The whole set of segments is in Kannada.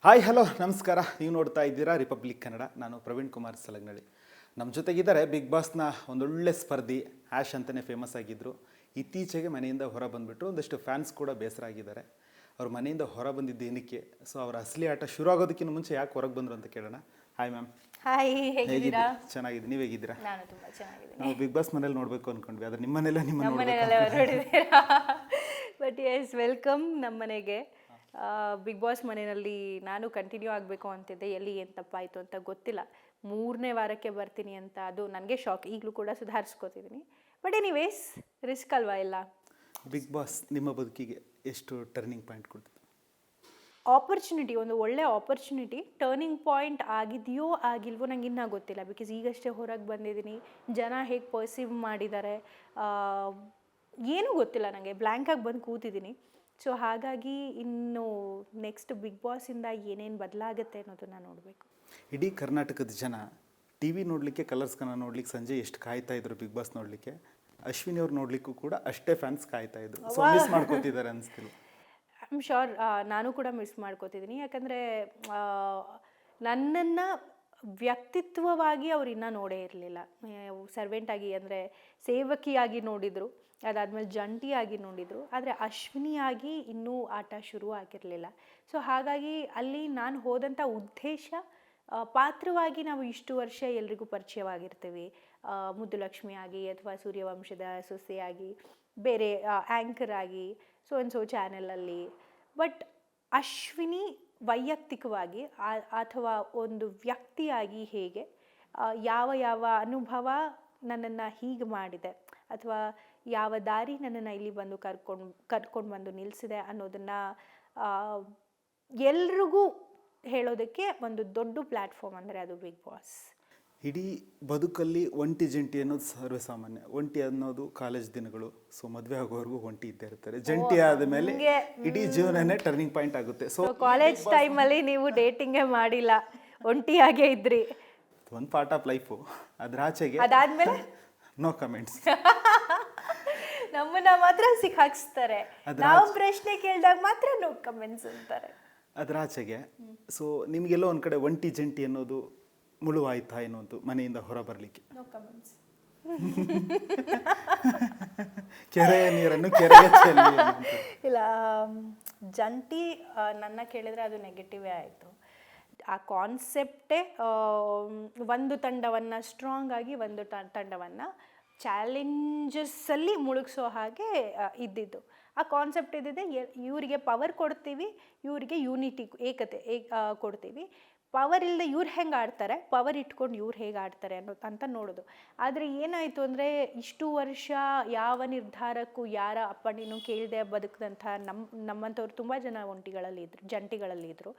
ಹಾಯ್ ಹಲೋ ನಮಸ್ಕಾರ. ನೀವು ನೋಡ್ತಾ ಇದ್ದೀರಾ ರಿಪಬ್ಲಿಕ್ ಕನ್ನಡ. ನಾನು ಪ್ರವೀಣ್ ಕುಮಾರ್ ಸಲಗ್ನಳ್ಳಿ. ನಮ್ಮ ಜೊತೆಗಿದ್ದಾರೆ ಬಿಗ್ ಬಾಸ್ನ ಒಂದೊಳ್ಳೆ ಸ್ಪರ್ಧಿ ಆ್ಯಶ್ ಅಂತಲೇ ಫೇಮಸ್ ಆಗಿದ್ದರು. ಇತ್ತೀಚೆಗೆ ಮನೆಯಿಂದ ಹೊರ ಬಂದುಬಿಟ್ರು. ಒಂದಷ್ಟು ಫ್ಯಾನ್ಸ್ ಕೂಡ ಬೇಸರ ಆಗಿದ್ದಾರೆ. ಅವ್ರ ಮನೆಯಿಂದ ಹೊರ ಬಂದಿದ್ದು ಏನಕ್ಕೆ, ಸೊ ಅವರ ಅಸಲಿ ಆಟ ಶುರು ಆಗೋದಕ್ಕಿಂತ ಮುಂಚೆ ಯಾಕೆ ಹೊರಗೆ ಬಂದರು ಅಂತ ಕೇಳೋಣ. Hi ma'am. ಹಾಯ್, ಹೇಗಿದ್ದೀರಾ? ಚೆನ್ನಾಗಿದೆ, ನೀವು ಹೇಗಿದ್ದೀರಾ? ನಾನು ತುಂಬ ಚೆನ್ನಾಗಿದ್ದೀನಿ. ನಾವು ಬಿಗ್ ಬಾಸ್ ಮನೇಲಿ ನೋಡಬೇಕು ಅಂದ್ಕೊಂಡ್ವಿ, ಆದರೆ ನಿಮ್ಮ ಮನೇಲೆ ನಮ್ಮ ಮನೆಯಲ್ಲೇ ನೋಡಿದ್ದೀರಾ? ಬಟ್ ಎಸ್, ವೆಲ್ಕಮ್ ನಮ್ಮ ಮನೆಗೆ. ಬಿಗ್ ಬಾಸ್ ಮನೆಯಲ್ಲಿ ನಾನು ಕಂಟಿನ್ಯೂ ಆಗಬೇಕು ಅಂತಿದ್ದೆ. ಎಲ್ಲಿ ಏನು ತಪ್ಪಾಯಿತು ಅಂತ ಗೊತ್ತಿಲ್ಲ. 3ನೇ ವಾರಕ್ಕೆ ಬರ್ತೀನಿ ಅಂತ ಅದು ನನಗೆ ಶಾಕ್. ಈಗಲೂ ಕೂಡ ಸುಧಾರಿಸ್ಕೋತಿದ್ದೀನಿ. ಬಟ್ ಎನಿವೇಸ್, ರಿಸ್ಕ್ ಅಲ್ವಾ ಎಲ್ಲ. ಬಿಗ್ ಬಾಸ್ ನಿಮ್ಮ ಬದುಕಿಗೆ ಎಷ್ಟು ಟರ್ನಿಂಗ್ ಪಾಯಿಂಟ್ ಕೊಡ್ತಿತ್ತು? ಆಪರ್ಚುನಿಟಿ, ಒಂದು ಒಳ್ಳೆ ಆಪರ್ಚುನಿಟಿ. ಟರ್ನಿಂಗ್ ಪಾಯಿಂಟ್ ಆಗಿದೆಯೋ ಆಗಿಲ್ವೋ ನಂಗೆ ಇನ್ನೂ ಗೊತ್ತಿಲ್ಲ. ಬಿಕಾಸ್ ಈಗಷ್ಟೇ ಹೊರಗೆ ಬಂದಿದ್ದೀನಿ. ಜನ ಹೇಗೆ ಪರ್ಸೀವ್ ಮಾಡಿದ್ದಾರೆ ಏನೂ ಗೊತ್ತಿಲ್ಲ ನನಗೆ. ಬ್ಲ್ಯಾಂಕಾಗಿ ಬಂದು ಕೂತಿದ್ದೀನಿ. ಸೊ ಹಾಗಾಗಿ ಇನ್ನು ನೆಕ್ಸ್ಟ್ ಬಿಗ್ ಬಾಸಿಂದ ಏನೇನು ಬದಲಾಗುತ್ತೆ ಅನ್ನೋದನ್ನು ನೋಡಬೇಕು. ಇಡೀ ಕರ್ನಾಟಕದ ಜನ ಟಿ ವಿ ನೋಡಲಿಕ್ಕೆ, ಕಲರ್ಸ್ ಕನ್ನಡ ನೋಡ್ಲಿಕ್ಕೆ ಸಂಜೆ ಎಷ್ಟು ಕಾಯ್ತಾ ಇದ್ರು ಬಿಗ್ ಬಾಸ್ ನೋಡಲಿಕ್ಕೆ. ಅಶ್ವಿನಿ ಅವ್ರು ನೋಡಲಿಕ್ಕೂ ಕೂಡ ಅಷ್ಟೇ ಫ್ಯಾನ್ಸ್ ಕಾಯ್ತಾ ಇದ್ರು. ಸೊ ಮಿಸ್ ಮಾಡ್ಕೋತಿದ್ದಾರೆ ಅನಿಸ್ತಿಲ್ಲ? ಐ ಆಮ್ ಶ್ಯೂರ್ ನಾನು ಕೂಡ ಮಿಸ್ ಮಾಡ್ಕೋತಿದ್ದೀನಿ. ಯಾಕಂದರೆ ನನ್ನನ್ನು ವ್ಯಕ್ತಿತ್ವವಾಗಿ ಅವ್ರು ಇನ್ನೂ ನೋಡೇ ಇರಲಿಲ್ಲ. ಸರ್ವೆಂಟಾಗಿ ಅಂದರೆ ಸೇವಕಿಯಾಗಿ ನೋಡಿದರು, ಅದಾದಮೇಲೆ ಜಂಟಿಯಾಗಿ ನೋಡಿದರು. ಆದರೆ ಅಶ್ವಿನಿಯಾಗಿ ಇನ್ನೂ ಆಟ ಶುರು ಆಗಿರಲಿಲ್ಲ. ಸೊ ಹಾಗಾಗಿ ಅಲ್ಲಿ ನಾನು ಹೋದಂಥ ಉದ್ದೇಶ, ಪಾತ್ರವಾಗಿ ನಾವು ಇಷ್ಟು ವರ್ಷ ಎಲ್ರಿಗೂ ಪರಿಚಯವಾಗಿರ್ತೀವಿ. ಮುದ್ದುಲಕ್ಷ್ಮಿ ಆಗಿ, ಅಥವಾ ಸೂರ್ಯವಂಶದ ಸೊಸೆಯಾಗಿ, ಬೇರೆ ಆ್ಯಂಕರ್ ಆಗಿ, ಸೊ ಆ್ಯಂಡ್ ಸೋ ಚಾನೆಲಲ್ಲಿ. ಬಟ್ ಅಶ್ವಿನಿ ವೈಯಕ್ತಿಕವಾಗಿ ಅಥವಾ ಒಂದು ವ್ಯಕ್ತಿಯಾಗಿ ಹೇಗೆ, ಯಾವ ಯಾವ ಅನುಭವ ನನ್ನನ್ನು ಹೀಗೆ ಮಾಡಿದೆ, ಅಥವಾ ಯಾವ ದಾರಿ ನನ್ನನ್ನು ಇಲ್ಲಿ ಬಂದು ಕರ್ಕೊಂಡು ಬಂದು ನಿಲ್ಲಿಸಿದೆ ಅನ್ನೋದನ್ನು ಎಲ್ರಿಗೂ ಹೇಳೋದಕ್ಕೆ ಒಂದು ದೊಡ್ಡ ಪ್ಲ್ಯಾಟ್ಫಾರ್ಮ್ ಅಂದರೆ ಅದು ಬಿಗ್ ಬಾಸ್. ಇಡೀ ಬದುಕಲ್ಲಿ ಒಂಟಿ ಜಂಟಿ ಅನ್ನೋದು ಸರ್ವೇಸಾಮಾನ್ಯ. ಒಂಟಿ ಅನ್ನೋದು ಕಾಲೇಜ್ ದಿನಗಳು. ಸೊ ಮದುವೆ ಆಗೋವರೆಗೂ ಒಂಟಿ ಇದ್ದೇ ಇರ್ತಾರೆ. ಜಂಟಿ ಆದ ಮೇಲೆ ಇಡೀ ಜೀವನನೇ ಟರ್ನಿಂಗ್ ಪಾಯಿಂಟ್ ಆಗುತ್ತೆ. ಸೊ ಕಾಲೇಜ್ ಟೈಮಲ್ಲಿ ನೀವು ಡೇಟಿಂಗೇ ಮಾಡಿಲ್ಲ, ಒಂಟಿಯಾಗೇ ಇದ್ರಿ. ಒಂದು ಪಾರ್ಟ್ ಆಫ್ ಲೈಫು. ಅದ್ರ ಆಚೆಗೆ ಅದಾದ್ಮೇಲೆ ನೋ ಕಮೆಂಟ್ಸ್. ನಮ್ಮನ್ನ ಮಾತ್ರ ಸಿಕ್ಕಾಕ್ಸ್ತಾರೆ. ನಾವು ಪ್ರಶ್ನೆ ಕೇಳಿದಾಗ ಮಾತ್ರ ನೋ ಕಮೆಂಟ್ಸ್ ಅಂತಾರೆ. ಅದ್ರ ಆಚೆಗೆ ಸೊ ನಿಮಗೆಲ್ಲೋ ಒಂದು ಕಡೆ ಒಂಟಿ ಜಂಟಿ ಅನ್ನೋದು ಮುಳುವಾಯ್ತಾ ಅನ್ನೋದು, ಮನೆಯಿಂದ ಹೊರ ಬರಲಿಕ್ಕೆ? No comments. ಕೆರೆಯ ನೀರನ್ನು ಕೆರೆಗೆ ಚೆಲ್ಲಿ. ಇಲ್ಲ, ಜಂಟಿ ನನ್ನ ಕೇಳಿದರೆ ಅದು ನೆಗೆಟಿವೇ ಆಯಿತು. ಆ ಕಾನ್ಸೆಪ್ಟೇ ಒಂದು ತಂಡವನ್ನು ಸ್ಟ್ರಾಂಗ್ ಆಗಿ, ಒಂದು ತಂಡವನ್ನು ಚಾಲೆಂಜಸ್ಸಲ್ಲಿ ಮುಳುಗಿಸೋ ಹಾಗೆ ಇದ್ದಿದ್ದು. ಆ ಕಾನ್ಸೆಪ್ಟ್ ಇದ್ದಿದ್ದೆ, ಇವರಿಗೆ ಪವರ್ ಕೊಡ್ತೀವಿ, ಇವರಿಗೆ ಯೂನಿಟಿ, ಏಕತೆ ಕೊಡ್ತೀವಿ. ಪವರ್ ಇಲ್ಲದೆ ಇವ್ರು ಹೆಂಗೆ ಆಡ್ತಾರೆ, ಪವರ್ ಇಟ್ಕೊಂಡು ಇವ್ರು ಹೇಗೆ ಆಡ್ತಾರೆ ಅಂತ ನೋಡೋದು. ಆದರೆ ಏನಾಯಿತು ಅಂದರೆ, ಇಷ್ಟು ವರ್ಷ ಯಾವ ನಿರ್ಧಾರಕ್ಕೂ ಯಾರ ಅಪ್ಪಣಿನೂ ಕೇಳದೆ ಬದುಕಿದಂಥ ನಮ್ಮಂಥವ್ರು ತುಂಬ ಜನ ಜಂಟಿಗಳಲ್ಲಿ ಇದ್ದರು.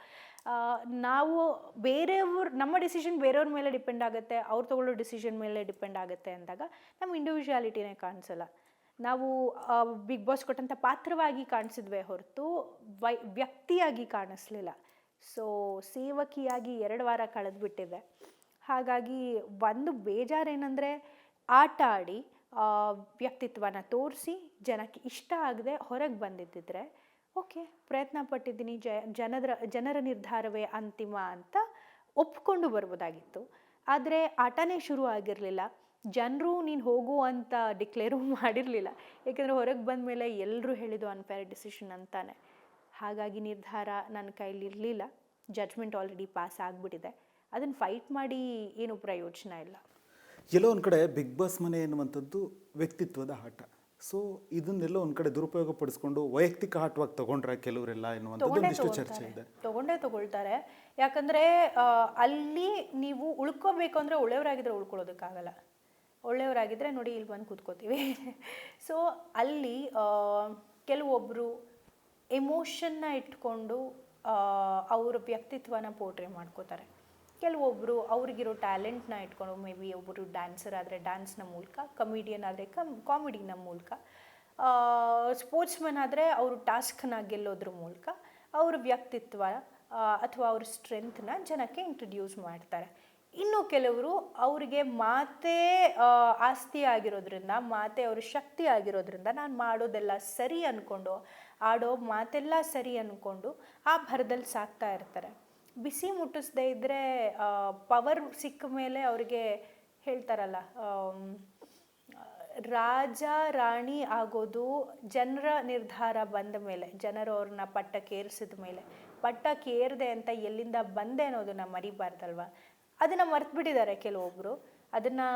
ನಾವು ನಮ್ಮ ಡಿಸಿಷನ್ ಬೇರೆಯವ್ರ ಮೇಲೆ ಡಿಪೆಂಡ್ ಆಗುತ್ತೆ, ಅವ್ರು ತೊಗೊಳ್ಳೋ ಡಿಸಿಷನ್ ಮೇಲೆ ಡಿಪೆಂಡ್ ಆಗುತ್ತೆ ಅಂದಾಗ ನಮ್ಮ ಇಂಡಿವಿಜುವಾಲಿಟಿನೇ ಕಾಣಿಸಲ್ಲ. ನಾವು ಬಿಗ್ ಬಾಸ್ ಕೊಟ್ಟಂಥ ಪಾತ್ರವಾಗಿ ಕಾಣಿಸಿದ್ವೇ ಹೊರತು ವ್ಯಕ್ತಿಯಾಗಿ ಕಾಣಿಸ್ಲಿಲ್ಲ. ಸೊ ಸೇವಕಿಯಾಗಿ 2 ವಾರ ಕಳೆದುಬಿಟ್ಟಿದೆ. ಹಾಗಾಗಿ ಒಂದು ಬೇಜಾರೇನೆಂದರೆ, ಆಟ ಆಡಿ ವ್ಯಕ್ತಿತ್ವನ ತೋರಿಸಿ ಜನಕ್ಕೆ ಇಷ್ಟ ಆಗದೆ ಹೊರಗೆ ಬಂದಿದ್ದಿದ್ರೆ ಓಕೆ, ಪ್ರಯತ್ನ ಪಟ್ಟಿದ್ದೀನಿ, ಜನರ ನಿರ್ಧಾರವೇ ಅಂತಿಮ ಅಂತ ಒಪ್ಕೊಂಡು ಬರ್ಬೋದಾಗಿತ್ತು. ಆದರೆ ಆಟನೇ ಶುರು ಆಗಿರಲಿಲ್ಲ. ಜನರು ನೀನು ಹೋಗು ಅಂತ ಡಿಕ್ಲೇರು ಮಾಡಿರಲಿಲ್ಲ. ಏಕೆಂದರೆ ಹೊರಗೆ ಬಂದ ಮೇಲೆ ಎಲ್ಲರೂ ಹೇಳಿದ್ದು ಅನ್ಫೇರ್ ಡಿಸಿಷನ್ ಅಂತಾನೆ. ಹಾಗಾಗಿ ನಿರ್ಧಾರ ನನ್ನ ಕೈಲಿರಲಿಲ್ಲ. ಜಡ್ಜ್ಮೆಂಟ್ ಆಲ್ರೆಡಿ ಪಾಸ್ ಆಗಿಬಿಟ್ಟಿದೆ. ಅದನ್ನು ಫೈಟ್ ಮಾಡಿ ಏನೂ ಪ್ರಯೋಜನ ಇಲ್ಲ. ಎಲ್ಲೋ ಒಂದು ಕಡೆ ಬಿಗ್ ಬಾಸ್ ಮನೆ ಎನ್ನುವಂಥದ್ದು ವ್ಯಕ್ತಿತ್ವದ ಆಟ. ಸೊ ಇದನ್ನೆಲ್ಲೋ ಒಂದು ಕಡೆ ದುರುಪಯೋಗ ಪಡಿಸ್ಕೊಂಡು ವೈಯಕ್ತಿಕ ಆಟವಾಗಿ ತಗೊಂಡ್ರೆ ಕೆಲವರೆಲ್ಲ ಎನ್ನುವಂಥದ್ದು ಒಂದಿಷ್ಟು ಚರ್ಚೆ ಇದೆ. ತಗೊಳ್ತಾರೆ. ಯಾಕಂದರೆ ಅಲ್ಲಿ ನೀವು ಉಳ್ಕೋಬೇಕು ಅಂದರೆ ಒಳ್ಳೆಯವರಾಗಿದ್ದರೆ ಉಳ್ಕೊಳ್ಳೋದಕ್ಕಾಗಲ್ಲ. ಒಳ್ಳೆಯವರಾಗಿದ್ದರೆ ನೋಡಿ ಇಲ್ಲಿ ಬಂದು ಕೂತ್ಕೋತೀವಿ. ಸೊ ಅಲ್ಲಿ ಕೆಲವೊಬ್ಬರು ಎಮೋಷನ್ನ ಇಟ್ಕೊಂಡು ಅವ್ರ ವ್ಯಕ್ತಿತ್ವನ ಪೋರ್ಟ್ರೇ ಮಾಡ್ಕೋತಾರೆ. ಕೆಲವೊಬ್ಬರು ಅವ್ರಿಗಿರೋ ಟ್ಯಾಲೆಂಟ್ನ ಇಟ್ಕೊಂಡು, ಮೇ ಬಿ ಒಬ್ಬರು ಡ್ಯಾನ್ಸರ್ ಆದರೆ ಡ್ಯಾನ್ಸ್ನ ಮೂಲಕ, ಕಮಿಡಿಯನ್ ಆದರೆ ಕಾಮಿಡಿನ ಮೂಲಕ, ಸ್ಪೋರ್ಟ್ಸ್ಮನ್ ಆದರೆ ಅವರು ಟಾಸ್ಕ್ನ ಗೆಲ್ಲೋದ್ರ ಮೂಲಕ ಅವ್ರ ವ್ಯಕ್ತಿತ್ವ ಅಥವಾ ಅವ್ರ ಸ್ಟ್ರೆಂತ್ನ ಜನಕ್ಕೆ ಇಂಟ್ರಡ್ಯೂಸ್ ಮಾಡ್ತಾರೆ. ಇನ್ನು ಕೆಲವರು ಅವರಿಗೆ ಮಾತೇ ಆಸ್ತಿ ಆಗಿರೋದ್ರಿಂದ, ಮಾತೇ ಅವ್ರ ಶಕ್ತಿ ಆಗಿರೋದ್ರಿಂದ ನಾನು ಮಾಡೋದೆಲ್ಲ ಸರಿ ಅಂದ್ಕೊಂಡು, ಆಡೋ ಮಾತೆಲ್ಲ ಸರಿ ಅಂದ್ಕೊಂಡು ಆ ಭರದಲ್ಲಿ ಸಾಕ್ತಾ ಇರ್ತಾರೆ. ಬಿಸಿ ಮುಟ್ಟಿಸ್ದೇ ಇದ್ದರೆ ಪವರ್ ಸಿಕ್ಕ ಮೇಲೆ ಅವ್ರಿಗೆ ಹೇಳ್ತಾರಲ್ಲ, ರಾಜ ರಾಣಿ ಆಗೋದು ಜನರ ನಿರ್ಧಾರ ಬಂದ ಮೇಲೆ, ಜನರು ಅವ್ರನ್ನ ಪಟ್ಟಕ್ಕೇರಿಸಿದ ಮೇಲೆ. ಪಟ್ಟಕ್ಕೇರಿದೆ ಅಂತ ಎಲ್ಲಿಂದ ಬಂದೆ ಅನ್ನೋದನ್ನ ಮರಿಬಾರ್ದಲ್ವ. ಅದನ್ನು ಮರ್ತ್ಬಿಟ್ಟಿದ್ದಾರೆ ಕೆಲವೊಬ್ಬರು. ಅದನ್ನು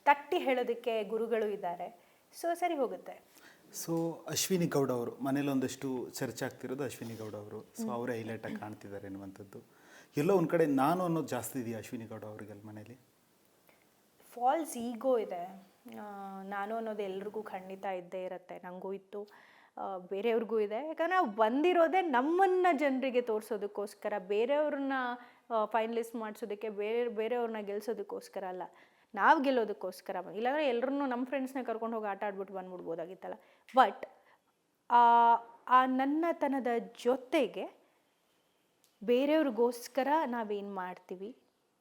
ತಟ್ಟಿ ಹೇಳೋದಕ್ಕೆ ಗುರುಗಳು ಇದ್ದಾರೆ. ಸೊ ಸರಿ ಹೋಗುತ್ತೆ. ಸೊ ಅಶ್ವಿನಿ ಗೌಡ ಅವರು ಮನೇಲಿ ಒಂದಷ್ಟು ಚರ್ಚೆ ಆಗ್ತಿರೋದು ಅಶ್ವಿನಿ ಗೌಡ ಅವರು. ಸೊ ಅವರೇ ಹೈಲೈಟಾಗಿ ಕಾಣ್ತಿದ್ದಾರೆ ಅನ್ನುವಂಥದ್ದು. ಎಲ್ಲೋ ಒಂದು ಕಡೆ ನಾನು ಅನ್ನೋದು ಜಾಸ್ತಿ ಇದೆಯಾ ಅಶ್ವಿನಿ ಗೌಡ ಅವ್ರಿಗೆಲ್ಲ ಮನೇಲಿ? ಫಾಲ್ಸ್ ಈಗೋ ಇದೆ. ನಾನು ಅನ್ನೋದು ಎಲ್ರಿಗೂ ಖಂಡಿತ ಇದ್ದೇ ಇರುತ್ತೆ. ನನಗೂ ಇತ್ತು, ಬೇರೆಯವ್ರಿಗೂ ಇದೆ. ಯಾಕಂದರೆ ನಾವು ಬಂದಿರೋದೇ ನಮ್ಮನ್ನು ಜನರಿಗೆ ತೋರಿಸೋದಕ್ಕೋಸ್ಕರ, ಬೇರೆಯವ್ರನ್ನ ಫೈನಲಿಸ್ಟ್ ಮಾಡಿಸೋದಕ್ಕೆ, ಬೇರೆಯವ್ರನ್ನ ಗೆಲ್ಸೋದಕ್ಕೋಸ್ಕರ ಅಲ್ಲ, ನಾವು ಗೆಲ್ಲೋದಕ್ಕೋಸ್ಕರ. ಇಲ್ಲಾಂದರೆ ಎಲ್ಲರನ್ನೂ ನಮ್ಮ ಫ್ರೆಂಡ್ಸ್ನ ಕರ್ಕೊಂಡು ಹೋಗಿ ಆಟ ಆಡ್ಬಿಟ್ಟು ಬಂದ್ಬಿಡ್ಬೋದಾಗಿತ್ತಲ್ಲ. ಬಟ್ ಆ ನನ್ನತನದ ಜೊತೆಗೆ ಬೇರೆಯವ್ರಿಗೋಸ್ಕರ ನಾವೇನು ಮಾಡ್ತೀವಿ,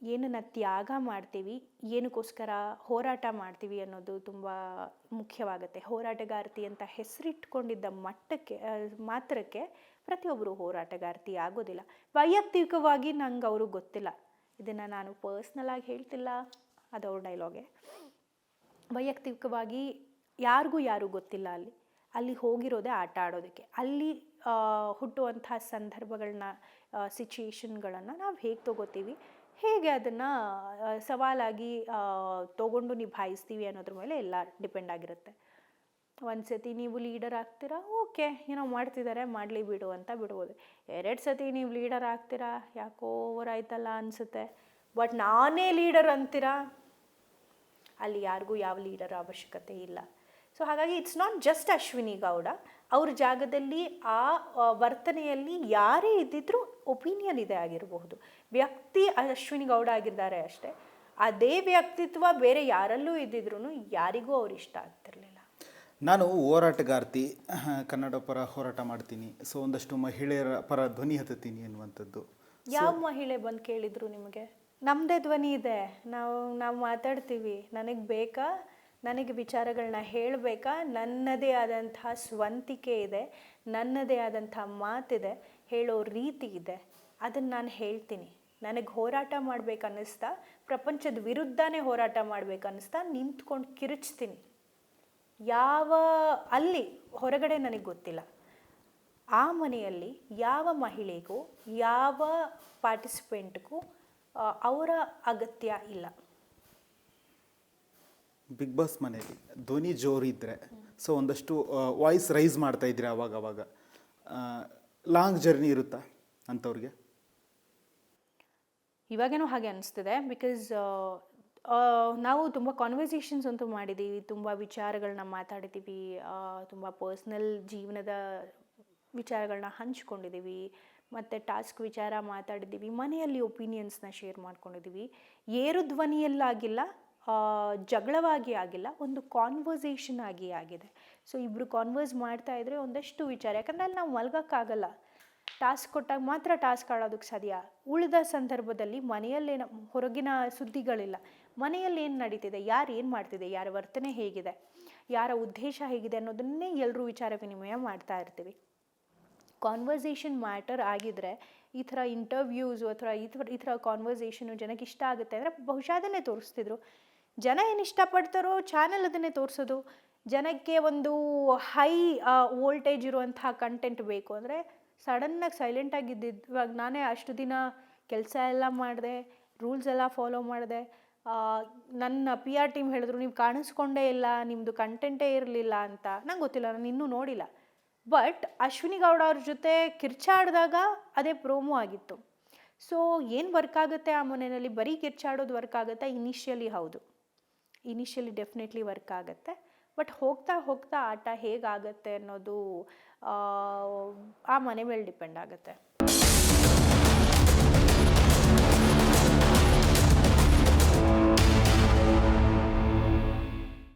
ಏನನ್ನು ತ್ಯಾಗ ಮಾಡ್ತೀವಿ, ಏನಕ್ಕೋಸ್ಕರ ಹೋರಾಟ ಮಾಡ್ತೀವಿ ಅನ್ನೋದು ತುಂಬ ಮುಖ್ಯವಾಗುತ್ತೆ. ಹೋರಾಟಗಾರ್ತಿ ಅಂತ ಹೆಸರಿಟ್ಕೊಂಡಿದ್ದ ಮಾತ್ರಕ್ಕೆ ಪ್ರತಿಯೊಬ್ಬರು ಹೋರಾಟಗಾರ್ತಿ ಆಗೋದಿಲ್ಲ. ವೈಯಕ್ತಿಕವಾಗಿ ನಂಗೆ ಅವರು ಗೊತ್ತಿಲ್ಲ, ಇದನ್ನು ನಾನು ಪರ್ಸ್ನಲಾಗಿ ಹೇಳ್ತಿಲ್ಲ, ಅದು ಅವ್ರ ಡೈಲಾಗೆ. ವೈಯಕ್ತಿಕವಾಗಿ ಯಾರಿಗೂ ಗೊತ್ತಿಲ್ಲ. ಅಲ್ಲಿ ಹೋಗಿರೋದೇ ಆಟ ಆಡೋದಕ್ಕೆ. ಅಲ್ಲಿ ಹುಟ್ಟುವಂಥ ಸಂದರ್ಭಗಳನ್ನ, ಸಿಚುಯೇಷನ್ಗಳನ್ನು ನಾವು ಹೇಗೆ ತಗೋತೀವಿ, ಹೇಗೆ ಅದನ್ನು ಸವಾಲಾಗಿ ತೊಗೊಂಡು ನಿಭಾಯಿಸ್ತೀವಿ ಅನ್ನೋದ್ರ ಮೇಲೆ ಎಲ್ಲ ಡಿಪೆಂಡ್ ಆಗಿರುತ್ತೆ. ಒಂದು ಸತಿ ನೀವು ಲೀಡರ್ ಆಗ್ತೀರಾ, ಓಕೆ, ಏನೋ ಮಾಡ್ತಿದ್ದಾರೆ ಮಾಡಲಿ ಬಿಡು ಅಂತ ಬಿಡ್ಬೋದು. 2 ಸತಿ ನೀವು ಲೀಡರ್ ಆಗ್ತೀರಾ, ಯಾಕೋ ಓವರ್ ಆಯ್ತಲ್ಲ ಅನಿಸುತ್ತೆ, ಬಟ್ ನಾನೇ ಲೀಡರ್ ಅಂತೀರಾ, ಅಲ್ಲಿ ಯಾರಿಗೂ ಯಾವ ಲೀಡರ್ ಅವಶ್ಯಕತೆ ಇಲ್ಲ. ಸೊ ಹಾಗಾಗಿ it's not just Ashwini Gowda. ಅವ್ರ ಜಾಗದಲ್ಲಿ ಆ ವರ್ತನೆಯಲ್ಲಿ ಯಾರೇ ಇದ್ದಿದ್ರೂ ಒಪಿನಿಯನ್ ಇದೆ ಆಗಿರಬಹುದು. ವ್ಯಕ್ತಿ ಅಶ್ವಿನಿ ಗೌಡ ಆಗಿದ್ದಾರೆ ಅಷ್ಟೇ. ಅದೇ ವ್ಯಕ್ತಿತ್ವ ಬೇರೆ ಯಾರಲ್ಲೂ ಇದ್ದಿದ್ರು ಯಾರಿಗೂ ಅವ್ರು ಇಷ್ಟ ಆಗ್ತಿರ್ಲಿಲ್ಲ. ನಾನು ಹೋರಾಟಗಾರ್ತಿ, ಕನ್ನಡ ಪರ ಹೋರಾಟ ಮಾಡ್ತೀನಿ, ಸೊ ಒಂದಷ್ಟು ಮಹಿಳೆಯರ ಪರ ಧ್ವನಿ ಹತ್ತೀನಿ ಅನ್ನುವಂಥದ್ದು. ಯಾವ ಮಹಿಳೆ ಬಂದು ಕೇಳಿದ್ರು ನಿಮಗೆ? ನಮ್ಮದೇ ಧ್ವನಿ ಇದೆ, ನಾವು ಮಾತಾಡ್ತೀವಿ. ನನಗೆ ಬೇಕಾ, ನನಗೆ ವಿಚಾರಗಳನ್ನ ಹೇಳಬೇಕಾ, ನನ್ನದೇ ಆದಂಥ ಸ್ವಂತಿಕೆ ಇದೆ, ನನ್ನದೇ ಆದಂಥ ಮಾತಿದೆ, ಹೇಳೋ ರೀತಿ ಇದೆ, ಅದನ್ನು ನಾನು ಹೇಳ್ತೀನಿ. ನನಗೆ ಹೋರಾಟ ಮಾಡ್ಬೇಕನ್ನಿಸ್ತಾ, ಪ್ರಪಂಚದ ವಿರುದ್ಧನೇ ಹೋರಾಟ ಮಾಡ್ಬೇಕನ್ನಿಸ್ತಾ ನಿಂತ್ಕೊಂಡು ಕಿರುಚ್ತೀನಿ. ಅಲ್ಲಿ ಹೊರಗಡೆ ನನಗೆ ಗೊತ್ತಿಲ್ಲ. ಆ ಮನೆಯಲ್ಲಿ ಯಾವ ಮಹಿಳೆಗೂ, ಯಾವ ಪಾರ್ಟಿಸಿಪೆಂಟ್ಗೂ ಅವರ ಅಗತ್ಯ ಇಲ್ಲ. ಬಿಗ್ ಬಾಸ್ ಮನೆಯಲ್ಲಿ ಧ್ವನಿ ಜೋರಿದ್ದರೆ, ಸೊ ಒಂದಷ್ಟು ವಾಯ್ಸ್ ರೈಸ್ ಮಾಡ್ತಾ ಇದ್ದೀರಾ ಅವಾಗ ಲಾಂಗ್ ಜರ್ನಿ ಇರುತ್ತಾ ಅಂಥವ್ರಿಗೆ? ಇವಾಗೇನೋ ಹಾಗೆ ಅನಿಸ್ತಿದೆ. ಬಿಕಾಸ್ ನಾವು ತುಂಬ ಕಾನ್ವರ್ಸೇಷನ್ಸ್ ಅಂತೂ ಮಾಡಿದ್ದೀವಿ, ತುಂಬ ವಿಚಾರಗಳನ್ನ ಮಾತಾಡಿದ್ದೀವಿ, ತುಂಬ ಪರ್ಸ್ನಲ್ ಜೀವನದ ವಿಚಾರಗಳನ್ನ ಹಂಚ್ಕೊಂಡಿದ್ದೀವಿ, ಮತ್ತು ಟಾಸ್ಕ್ ವಿಚಾರ ಮಾತಾಡಿದ್ದೀವಿ, ಮನೆಯಲ್ಲಿ ಒಪಿನಿಯನ್ಸ್ನ ಶೇರ್ ಮಾಡ್ಕೊಂಡಿದ್ದೀವಿ. ಏರು ಧ್ವನಿಯಲ್ಲಾಗಿಲ್ಲ, ಜಗಳವಾಗಿ ಆಗಿಲ್ಲ, ಒಂದು ಕಾನ್ವರ್ಸೇಷನ್ ಆಗಿದೆ. ಸೊ ಇಬ್ಬರು ಕಾನ್ವರ್ಸ್ ಮಾಡ್ತಾ ಇದ್ರೆ ಒಂದಷ್ಟು ವಿಚಾರ, ಯಾಕಂದರೆ ಅಲ್ಲಿ ನಾವು ಮಲ್ಗೋಕ್ಕಾಗಲ್ಲ. ಟಾಸ್ಕ್ ಕೊಟ್ಟಾಗ ಮಾತ್ರ ಟಾಸ್ಕ್ ಆಡೋದಕ್ಕೆ ಸಾಧ್ಯ. ಉಳಿದ ಸಂದರ್ಭದಲ್ಲಿ ಮನೆಯಲ್ಲೇನು ಹೊರಗಿನ ಸುದ್ದಿಗಳಿಲ್ಲ. ಮನೆಯಲ್ಲಿ ಏನು ನಡೀತಿದೆ, ಯಾರು ಏನು ಮಾಡ್ತಿದೆ, ಯಾರ ವರ್ತನೆ ಹೇಗಿದೆ, ಯಾರ ಉದ್ದೇಶ ಹೇಗಿದೆ ಅನ್ನೋದನ್ನೇ ಎಲ್ಲರೂ ವಿಚಾರ ವಿನಿಮಯ ಮಾಡ್ತಾ ಇರ್ತೀವಿ. ಕಾನ್ವರ್ಸೇಷನ್ ಮ್ಯಾಟರ್ ಆಗಿದ್ರೆ ಈ ಥರ ಇಂಟರ್ವ್ಯೂಸು ಅಥವಾ ಈ ಥರ ಕಾನ್ವರ್ಸೇಷನು ಜನಕ್ಕೆ ಇಷ್ಟ ಆಗುತ್ತೆ ಅಂದರೆ ಬಹುಶಃ ಅದನ್ನೇ ತೋರಿಸ್ತಿದ್ರು. ಜನ ಏನು ಇಷ್ಟಪಡ್ತಾರೋ ಚಾನಲ್ ಅದನ್ನೇ ತೋರಿಸೋದು. ಜನಕ್ಕೆ ಒಂದು ಹೈ ವೋಲ್ಟೇಜ್ ಇರುವಂಥ ಕಂಟೆಂಟ್ ಬೇಕು ಅಂದರೆ ಸಡನ್ನಾಗಿ ಸೈಲೆಂಟಾಗಿದ್ದಿದ್ದು. ಇವಾಗ ನಾನೇ ಅಷ್ಟು ದಿನ ಕೆಲಸ ಎಲ್ಲ ಮಾಡಿದೆ, ರೂಲ್ಸ್ ಎಲ್ಲ ಫಾಲೋ ಮಾಡಿದೆ. ನನ್ನ PR ಟೀಮ್ ಹೇಳಿದ್ರು ನೀವು ಕಾಣಿಸ್ಕೊಂಡೇ ಇಲ್ಲ, ನಿಮ್ಮದು ಕಂಟೆಂಟೇ ಇರಲಿಲ್ಲ ಅಂತ. ನಂಗೆ ಗೊತ್ತಿಲ್ಲ, ನಾನು ಇನ್ನೂ ನೋಡಿಲ್ಲ. ಬಟ್ ಅಶ್ವಿನಿ ಗೌಡ ಅವ್ರ ಜೊತೆ ಕಿರ್ಚಾಡಿದಾಗ ಅದೇ ಪ್ರೋಮೋ ಆಗಿತ್ತು. ಸೊ ಏನು ವರ್ಕ್ ಆಗುತ್ತೆ ಆ ಮನೆಯಲ್ಲಿ? ಬರೀ ಕಿರ್ಚಾಡೋದು ವರ್ಕ್ ಆಗುತ್ತೆ ಇನಿಷಿಯಲಿ? ಹೌದು, ಇನಿಷಿಯಲಿ ಡೆಫಿನೆಟ್ಲಿ ವರ್ಕ್ ಆಗುತ್ತೆ. ಬಟ್ ಹೋಗ್ತಾ ಹೋಗ್ತಾ ಆಟ ಹೇಗಾಗತ್ತೆ ಅನ್ನೋದು ಆ ಮನೆ ಮೇಲೆ ಡಿಪೆಂಡ್ ಆಗುತ್ತೆ.